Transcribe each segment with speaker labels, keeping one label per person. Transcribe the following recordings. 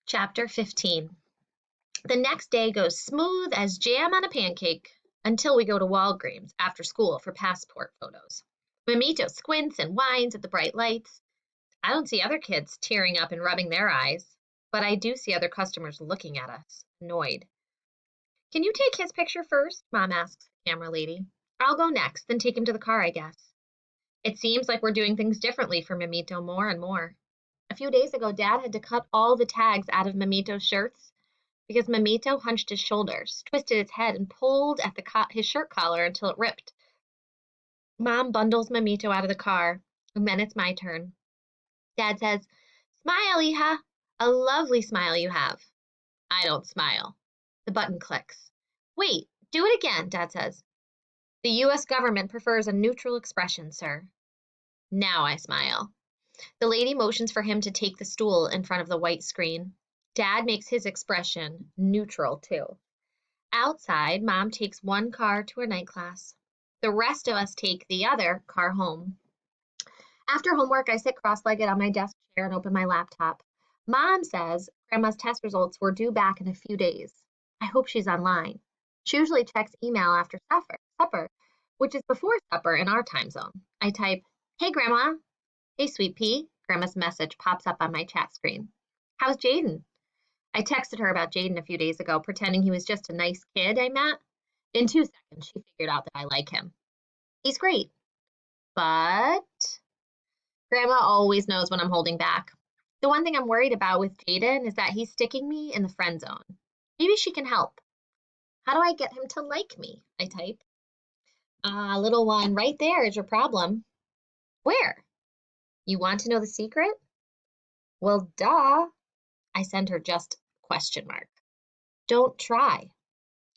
Speaker 1: Chapter 15. The next day goes smooth as jam on a pancake until we go to Walgreens after school for passport photos. Mamito squints and whines at the bright lights. I don't see other kids tearing up and rubbing their eyes, but I do see other customers looking at us, annoyed. Can you take his picture first? Mom asks the camera lady. I'll go next, then take him to the car, I guess. It seems like we're doing things differently for Mamito more and more. A few days ago, Dad had to cut all the tags out of Mamito's shirts because Mamito hunched his shoulders, twisted his head, and pulled at his shirt collar until it ripped. Mom bundles Mamito out of the car, and then it's my turn. Dad says, Smile, hija. A lovely smile you have. I don't smile. The button clicks. Wait, do it again, Dad says. The U.S. government prefers a neutral expression, sir. Now I smile. The lady motions for him to take the stool in front of the white screen. Dad makes his expression neutral, too. Outside, Mom takes one car to her night class. The rest of us take the other car home. After homework, I sit cross-legged on my desk chair and open my laptop. Mom says Grandma's test results were due back in a few days. I hope she's online. She usually checks email after supper, which is before supper in our time zone. I type, Hey, Grandma. Hey, Sweet Pea. Grandma's message pops up on my chat screen. How's Jaden? I texted her about Jaden a few days ago, pretending he was just a nice kid I met. In 2 seconds, she figured out that I like him. He's great. But Grandma always knows when I'm holding back. The one thing I'm worried about with Jaden is that he's sticking me in the friend zone. Maybe she can help. How do I get him to like me? I type. Little one, right there is your problem. Where? You want to know the secret? Well, duh. I send her just question mark. Don't try.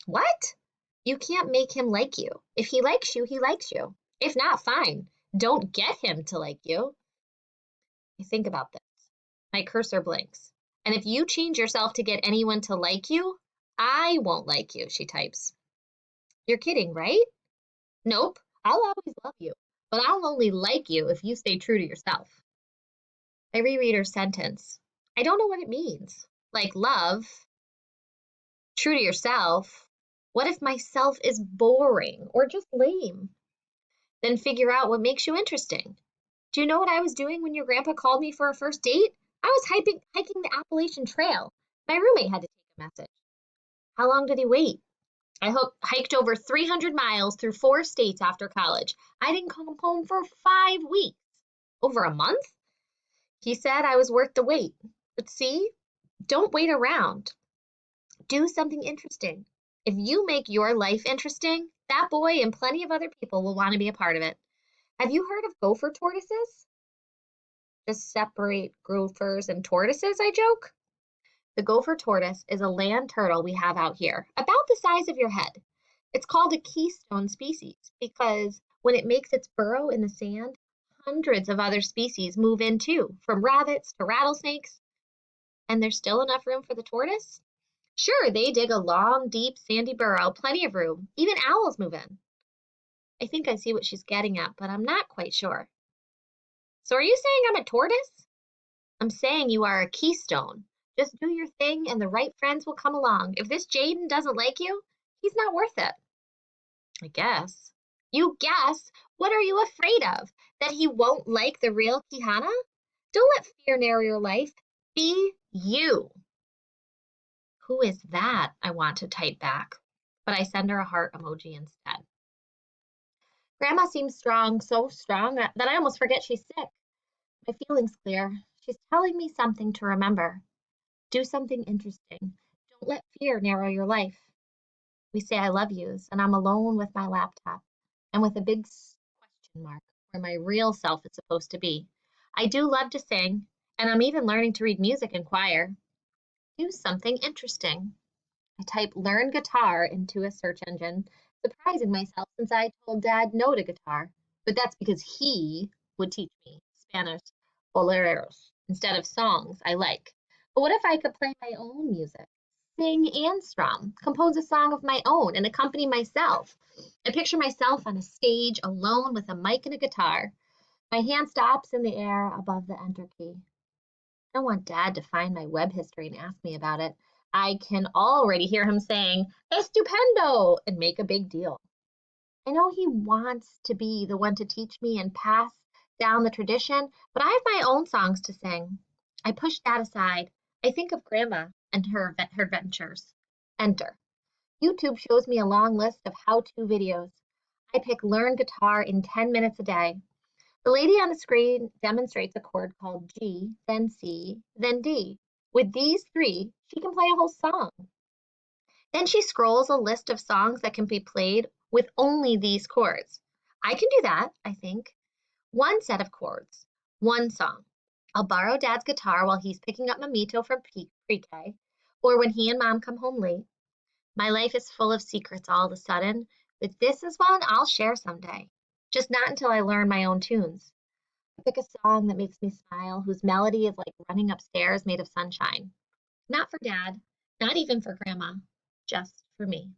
Speaker 1: What? You can't make him like you. If he likes you, he likes you. If not, fine. Don't get him to like you. I think about this. My cursor blinks. And if you change yourself to get anyone to like you, I won't like you, she types. You're kidding, right? Nope. I'll always love you, but I'll only like you if you stay true to yourself. I reread her sentence. I don't know what it means. Like love, true to yourself. What if myself is boring or just lame? Then figure out what makes you interesting. Do you know what I was doing when your grandpa called me for a first date? I was hiking the Appalachian Trail. My roommate had to take a message. How long did he wait? I hiked over 300 miles through 4 states after college. I didn't come home for 5 weeks. Over a month? He said I was worth the wait. But see, don't wait around. Do something interesting. If you make your life interesting, that boy and plenty of other people will want to be a part of it. Have you heard of gopher tortoises? Just separate gophers and tortoises, I joke. The gopher tortoise is a land turtle we have out here, about the size of your head. It's called a keystone species because when it makes its burrow in the sand, hundreds of other species move in too, from rabbits to rattlesnakes. And there's still enough room for the tortoise? Sure, they dig a long, deep, sandy burrow, plenty of room. Even owls move in. I think I see what she's getting at, but I'm not quite sure. So are you saying I'm a tortoise? I'm saying you are a keystone. Just do your thing and the right friends will come along. If this Jaden doesn't like you, he's not worth it. I guess. You guess? What are you afraid of? That he won't like the real Kihana? Don't let fear narrow your life. Be you. Who is that? I want to type back, but I send her a heart emoji instead. Grandma seems strong, so strong that I almost forget she's sick. My feeling's clear. She's telling me something to remember. Do something interesting. Don't let fear narrow your life. We say I love yous, and I'm alone with my laptop and with a big question mark where my real self is supposed to be. I do love to sing, and I'm even learning to read music in choir. Do something interesting. I type learn guitar into a search engine, surprising myself since I told Dad no to guitar. But that's because he would teach me Spanish boleros instead of songs I like. But what if I could play my own music? Sing and strum, compose a song of my own and accompany myself. I picture myself on a stage alone with a mic and a guitar. My hand stops in the air above the enter key. I don't want Dad to find my web history and ask me about it. I can already hear him saying, "Estupendo!" and make a big deal. I know he wants to be the one to teach me and pass down the tradition, but I have my own songs to sing. I push Dad aside. I think of Grandma and her adventures. Enter. YouTube shows me a long list of how-to videos. I pick learn guitar in 10 minutes a day. The lady on the screen demonstrates a chord called G, then C, then D. With these three, she can play a whole song. Then she scrolls a list of songs that can be played with only these chords. I can do that, I think. One set of chords, one song. I'll borrow Dad's guitar while he's picking up Mamito from pre-K, or when he and Mom come home late. My life is full of secrets all of a sudden, but this is one I'll share someday. Just not until I learn my own tunes. Pick a song that makes me smile, whose melody is like running upstairs made of sunshine. Not for Dad, not even for Grandma, just for me.